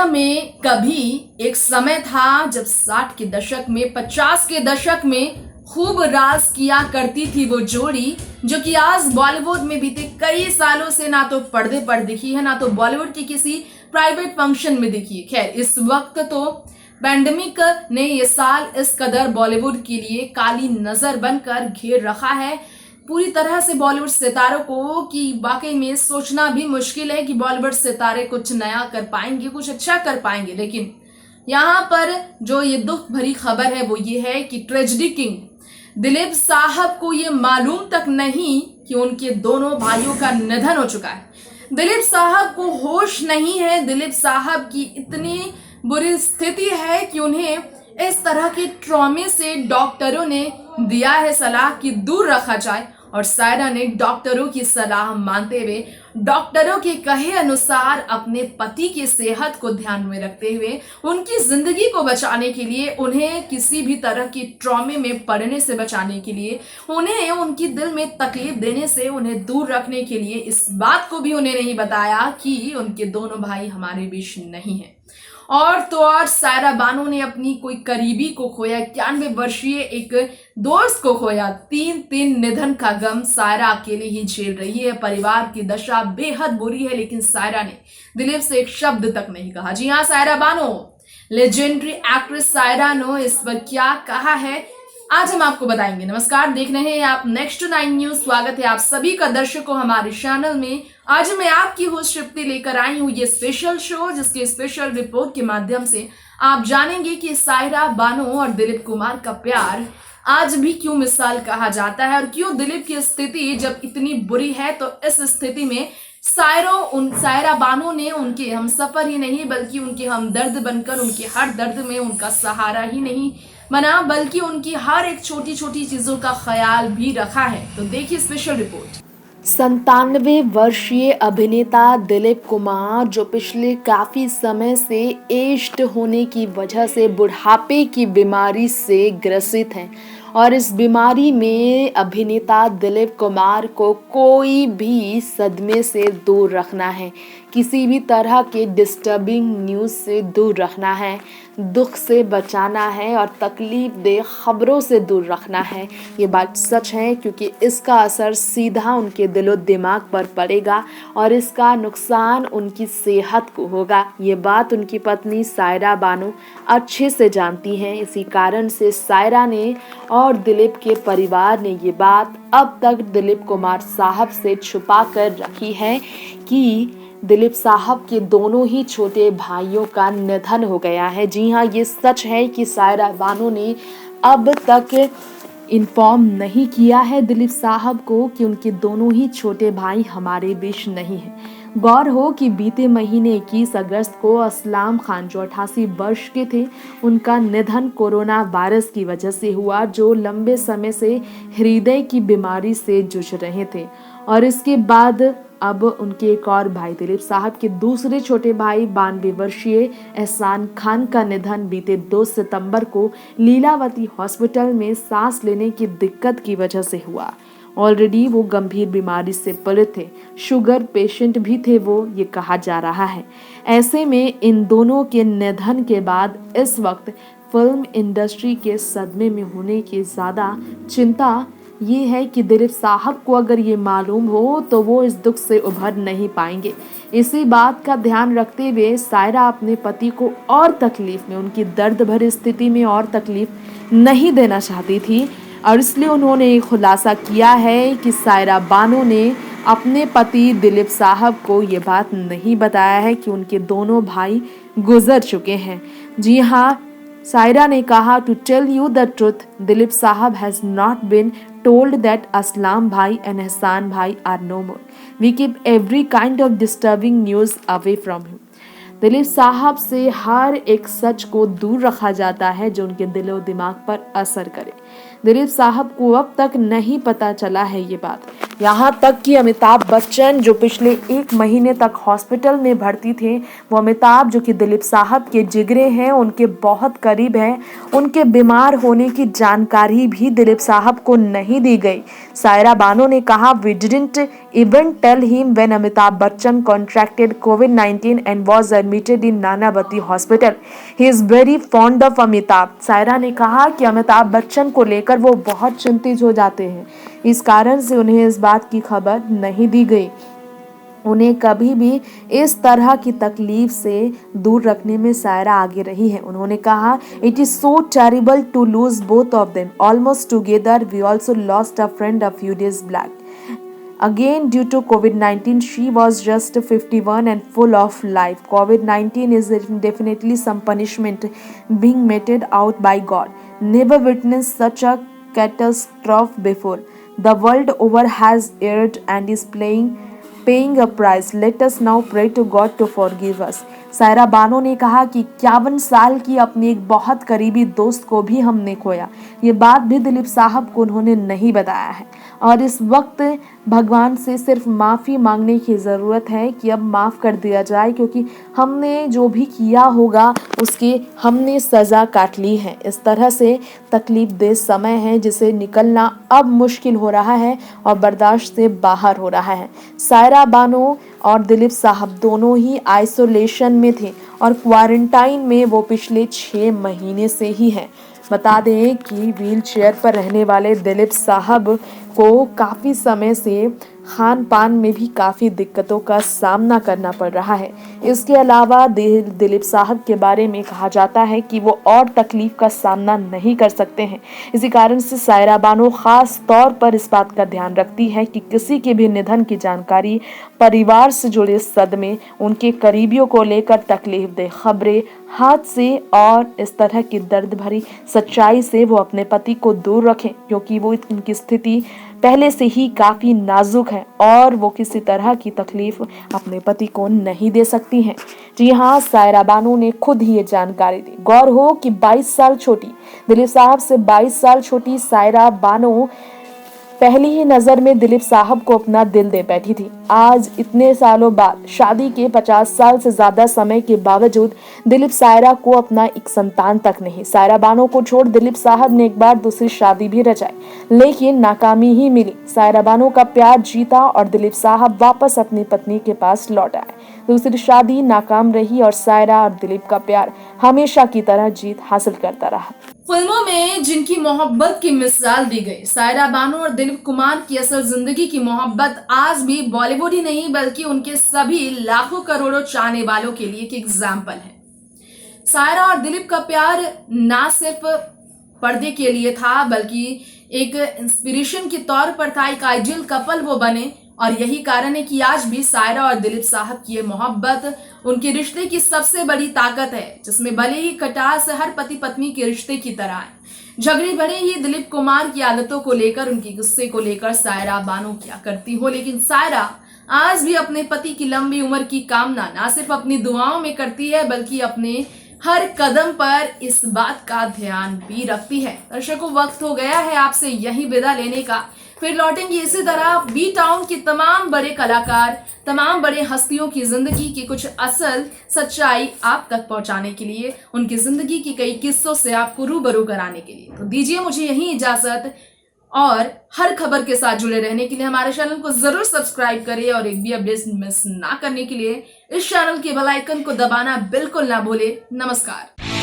दुनिया में कभी एक समय था जब 60 के दशक में 50 के दशक में खूब राज किया करती थी वो जोड़ी, जो कि आज बॉलीवुड में बीते कई सालों से ना तो पर्दे पर दिखी है, ना तो बॉलीवुड की किसी प्राइवेट फंक्शन में दिखी है। खैर, इस वक्त तो पैंडेमिक ने ये साल इस कदर बॉलीवुड के लिए काली नजर बनकर घेर रखा है पूरी तरह से बॉलीवुड सितारों को कि वाकई में सोचना भी मुश्किल है कि बॉलीवुड सितारे कुछ नया कर पाएंगे, कुछ अच्छा कर पाएंगे। लेकिन यहाँ पर जो ये दुख भरी खबर है वो ये है कि ट्रेजेडी किंग दिलीप साहब को ये मालूम तक नहीं कि उनके दोनों भाइयों का निधन हो चुका है। दिलीप साहब को होश नहीं है। दिलीप साहब की इतनी बुरी स्थिति है कि उन्हें इस तरह के ट्रॉमे से डॉक्टरों ने दिया है सलाह कि दूर रखा जाए, और सायरा ने डॉक्टरों की सलाह मानते हुए डॉक्टरों के कहे अनुसार अपने पति की सेहत को ध्यान में रखते हुए उनकी जिंदगी को बचाने के लिए, उन्हें किसी भी तरह की ट्रॉमे में पड़ने से बचाने के लिए, उन्हें उनकी दिल में तकलीफ देने से उन्हें दूर रखने के लिए इस बात को भी उन्हें नहीं बताया कि उनके दोनों भाई हमारे बीच नहीं है। और तो और सायरा बानो ने अपनी कोई करीबी को खोया, 91 वर्षीय एक दोस्त को खोया। तीन निधन का गम सायरा अकेले ही झेल रही है। परिवार की दशा बेहद बुरी है, लेकिन सायरा ने दिलीप से एक शब्द तक नहीं कहा। जी हाँ, सायरा बानो, लेजेंडरी एक्ट्रेस सायरा ने इस पर क्या कहा है आज हम आपको बताएंगे। नमस्कार, देख रहे हैं आप नेक्स्ट टू 9 न्यूज। स्वागत है आप सभी का दर्शकों हमारे चैनल में। आज मैं आपकी होस्ट तृप्ति लेकर आई हूँ ये स्पेशल शो, जिसके स्पेशल रिपोर्ट के माध्यम से आप जानेंगे कि सायरा बानो और दिलीप कुमार का प्यार आज भी क्यों मिसाल कहा जाता है, और क्यों दिलीप की स्थिति जब इतनी बुरी है तो इस स्थिति में सायरा बानो ने उनके हमसफर ही नहीं बल्कि उनके हमदर्द बनकर उनके हर दर्द में उनका सहारा ही नहीं बना, बल्कि उनकी हर एक छोटी छोटी चीजों का ख्याल भी रखा है। तो देखिए स्पेशल रिपोर्ट। 97 वर्षीय अभिनेता दिलीप कुमार, जो पिछले काफी समय से एज्ड होने की वजह से बुढ़ापे की बीमारी से ग्रसित हैं, और इस बीमारी में अभिनेता दिलीप कुमार को कोई भी सदमे से दूर रखना है, किसी भी तरह के डिस्टर्बिंग न्यूज़ से दूर रखना है, दुख से बचाना है और तकलीफ दे खबरों से दूर रखना है। ये बात सच है, क्योंकि इसका असर सीधा उनके दिलो दिमाग पर पड़ेगा और इसका नुकसान उनकी सेहत को होगा। ये बात उनकी पत्नी सायरा बानो अच्छे से जानती हैं। इसी कारण से सायरा ने और दिलीप के परिवार ने ये बात अब तक दिलीप कुमार साहब से छुपा कर रखी है कि दिलीप साहब के दोनों ही छोटे भाइयों का निधन हो गया है। जी हाँ, ये सच है कि सायरा बानो ने अब तक इन्फॉर्म नहीं किया है दिलीप साहब को कि उनके दोनों ही छोटे भाई हमारे बीच नहीं हैं। गौर हो कि बीते महीने 21 अगस्त को असलाम खान, जो 88 वर्ष के थे, उनका निधन कोरोना वायरस की वजह से हुआ, जो लंबे समय से हृदय की बीमारी से जूझ रहे थे। और इसके बाद अब उनके एक और भाई दिलीप साहब के दूसरे छोटे भाई 92 वर्षीय एहसान खान का निधन बीते 2 सितंबर को लीलावती हॉस्पिटल में सांस लेने की दिक्कत की वजह से हुआ। ऑलरेडी वो गंभीर बीमारी से पीड़ित थे, शुगर पेशेंट भी थे वो, ये कहा जा रहा है। ऐसे में इन दोनों के निधन के बाद इस वक्त फिल्म इंडस्ट्री के सदमे में होने की ज़्यादा चिंता ये है कि दिलीप साहब को अगर ये मालूम हो तो वो इस दुख से उभर नहीं पाएंगे। इसी बात का ध्यान रखते हुए सायरा अपने पति को और तकलीफ में, उनकी दर्द भरी स्थिति में और तकलीफ नहीं देना चाहती थी, और इसलिए उन्होंने खुलासा किया है कि सायरा बानो ने अपने पति दिलीप साहब को ये बात नहीं बताया है कि उनके दोनों भाई गुजर चुके हैं। जी हाँ, सायरा ने कहा, to tell you the truth, Dilip साहब has not been told that Aslam bhai and Ehsan bhai are no more. We keep every kind of disturbing news away from him. Dilip साहब से हर एक सच को दूर रखा जाता है जो उनके दिलो दिमाग पर असर करे। दिलीप साहब को अब तक नहीं पता चला है ये बात। यहाँ तक कि अमिताभ बच्चन जो पिछले 1 महीने तक हॉस्पिटल में भर्ती थे, वो अमिताभ जो कि दिलीप साहब के जिगरे हैं, उनके बहुत करीब हैं, उनके बीमार होने की जानकारी भी दिलीप साहब को नहीं दी गई। सायरा बानो ने कहा, we didn't even tell him when Amitabh Bachchan contracted कोविड-19 and was admitted in Nanavati hospital. He is very fond of Amitabh. Saira ने कहा कि अमिताभ बच्चन को लेकर वो बहुत चिंतित हो जाते हैं, इस कारण से उन्हें इस बात की खबर नहीं दी गई। उन्हें कभी भी इस तरह की तकलीफ से दूर रखने में सायरा आगे रही है। उन्होंने कहा, it is so terrible to lose both of them almost together. We also lost a friend a few days back again due to COVID-19. She was just 51 and full of life. COVID-19 is definitely some punishment being meted out by God. Never witnessed such a catastrophe before. The world over has erred and is paying a price. Let us now pray to God to forgive us. Saira Banu ने कहा कि 51 साल की अपनी एक बहुत करीबी दोस्त को भी हमने खोया। ये बात भी दिलीप साहब को उन्होंने नहीं बताया है और इस वक्त भगवान से सिर्फ माफ़ी मांगने की ज़रूरत है कि अब माफ़ कर दिया जाए, क्योंकि हमने जो भी किया होगा उसकी हमने सज़ा काट ली है। इस तरह से तकलीफ दे समय है जिसे निकलना अब मुश्किल हो रहा है और बर्दाश्त से बाहर हो रहा है। सायरा बानो और दिलीप साहब दोनों ही आइसोलेशन में थे और क्वारंटाइन में वो पिछले 6 महीने से ही हैं। बता दें कि व्हील चेयर पर रहने वाले दिलीप साहब को काफ़ी समय से खान पान में भी काफ़ी दिक्कतों का सामना करना पड़ रहा है। इसके अलावा दिलीप साहब के बारे में कहा जाता है कि वो और तकलीफ का सामना नहीं कर सकते हैं। इसी कारण से सायरा बानो खास तौर पर इस बात का ध्यान रखती है कि किसी के भी निधन की जानकारी, परिवार से जुड़े सदमे, उनके करीबियों को लेकर तकलीफ दे खबरें, हादसे और इस तरह की दर्द भरी सच्चाई से वो अपने पति को दूर रखें, क्योंकि वो उनकी स्थिति पहले से ही काफ़ी नाजुक है और वो किसी तरह की तकलीफ अपने पति को नहीं दे सकती हैं। जी हाँ, सायरा बानो ने खुद ही ये जानकारी दी। गौर हो कि 22 साल छोटी, दिलीप साहब से 22 साल छोटी सायरा बानो पहली ही नज़र में दिलीप साहब को अपना दिल दे बैठी थी। आज इतने सालों बाद, शादी के 50 साल से ज़्यादा समय के बावजूद दिलीप सायरा को अपना एक संतान तक नहीं। सायरा बानो को छोड़ दिलीप साहब ने एक बार दूसरी शादी भी रचाई, लेकिन नाकामी ही मिली। सायरा बानो का प्यार जीता और दिलीप साहब वापस अपनी पत्नी के पास लौट आए। दूसरी शादी नाकाम रही और सायरा और दिलीप का प्यार हमेशा की तरह जीत हासिल करता रहा। फिल्मों में जिनकी मोहब्बत की मिसाल दी गई, सायरा बानो और दिलीप कुमार की असल जिंदगी की मोहब्बत आज भी बॉलीवुड ही नहीं बल्कि उनके सभी लाखों करोड़ों चाहने वालों के लिए एक एग्जाम्पल है। सायरा और दिलीप का प्यार ना सिर्फ पर्दे के लिए था बल्कि एक इंस्पिरेशन के तौर पर था। एक आइडियल कपल वो बने और यही कारण है कि आज भी सायरा और दिलीप साहब की ये मोहब्बत उनके रिश्ते की सबसे बड़ी ताकत है, जिसमें भले ही खटास हर पति पत्नी के रिश्ते की तरह है। झगड़े भरे ही दिलीप कुमार की आदतों को लेकर, उनकी गुस्से को लेकर सायरा बानो क्या करती हो, लेकिन सायरा आज भी अपने पति की लंबी उम्र की कामना ना सिर्फ अपनी दुआओं में करती है बल्कि अपने हर कदम पर इस बात का ध्यान भी रखती है। दर्शकों, वक्त हो गया है आपसे यही विदा लेने का। फिर लौटेंगे इसी तरह बी टाउन के तमाम बड़े कलाकार, तमाम बड़े हस्तियों की जिंदगी की कुछ असल सच्चाई आप तक पहुंचाने के लिए, उनकी जिंदगी की कई किस्सों से आपको रूबरू कराने के लिए। तो दीजिए मुझे यही इजाजत और हर खबर के साथ जुड़े रहने के लिए हमारे चैनल को जरूर सब्सक्राइब करें और एक भी अपडेट मिस ना करने के लिए इस चैनल के बेल आइकन को दबाना बिल्कुल ना भूले। नमस्कार।